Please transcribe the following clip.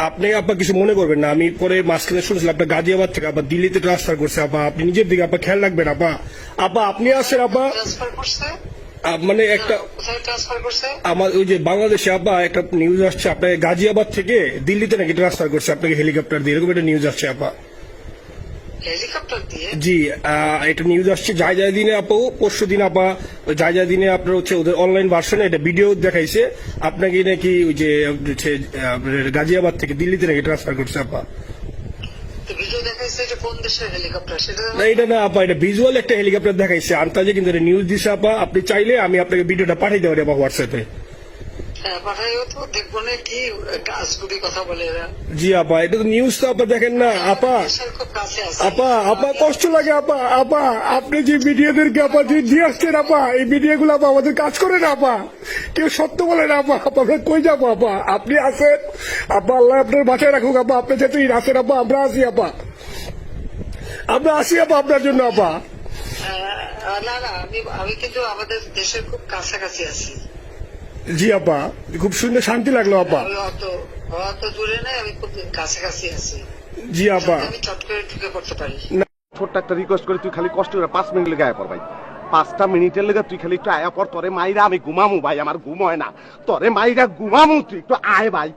আপনি আপা কিছু মনে করবেন না, আমি পরে মাঝখানে শুনছিলাম আপনার গাজিয়াবাদ থেকে আবার দিল্লিতে ট্রান্সফার করছে আপা, আপনি নিজের দিকে আপা খেয়াল রাখবেন আপা। আপা আপনি আসেন আপা, ট্রান্সফার করছে? মানে একটা কোথায় ট্রান্সফার করছে? আমার ওই যে বাংলাদেশে আপা একটা নিউজ আসছে আপনাকে গাজিয়াবাদ থেকে দিল্লিতে নাকি ট্রান্সফার করছে আপনাকে হেলিকপ্টার দিয়ে, এরকম একটা নিউজ আসছে আপা। হেলিকপ্টার দিয়ে? জি, এটা নিউজ আসছে যায় যায় দিনে আপু, পরশু দিন আপা যায় যায় দিনে আপনার হচ্ছে ওদের অনলাইন ভার্সনে এটা ভিডিও দেখাইছে আপনাকে নাকি ওই যে হচ্ছে গাজিয়াবাদ থেকে দিল্লিতে নাকি ট্রান্সফার করছে আপা। ভিডিও দেখাইছে, এটা কোন দেশের হেলিকপ্টার সেটা? না এটা না আপা, এটা ভিজুয়াল একটা হেলিকপ্টার দেখাইছে আন্তাজে, কিন্তু এটা নিউজ দিছে আপা। আপনি চাইলে আমি আপনাকে ভিডিওটা পাঠিয়ে দেবো আপা হোয়াটসঅ্যাপে। হ্যাঁ পাঠাইও তো, দেখবো না কি গাছগুলি কথা বলে এরা। জি আপা, এটা তো নিউজ তো আপা দেখেন না আপা। দেশের খুব কাছে আছে। আপা আপা কষ্ট লাগে আপা। আপা আপনি যে মিডিয়াদেরকে আপা যে দিয়ে আসছেন আপা, এই মিডিয়া গুলো আপা আমাদের কাজ করে না আপা, কেউ সত্য বলে না আপা। আপা আমরা কই যাবো আপা, আপনি আসেন আপা, আল্লাহ আপনার বাঁচায় রাখুক আপা, আপনি যেহেতু আসেন আপা, আমরা আসি আপা, আমরা আসি আপা আপনার জন্য আপা। না না, আমি কিন্তু আমাদের দেশের খুব কাছাকাছি আছি। জি আপা, খুব শুনে শান্তি লাগলো আপা। আমি অত দূরে নাই, আমি খুব কাছাকাছি আছি। জি আপা, আমি চট করে ঢুকে পড়তে পারি। ছোট্ট একটা রিকোয়েস্ট করে তুই খালি কষ্ট করে 5 মিনিট লেগে আয়া পর ভাই, 5টা মিনিটের লেগে তুই খালি একটু আয়া পর, তোরে মাইরা আমি ঘুমামু ভাই, আমার ঘুম হয় না, তোরে মাইরা ঘুমামু, তুই একটু আয় ভাই।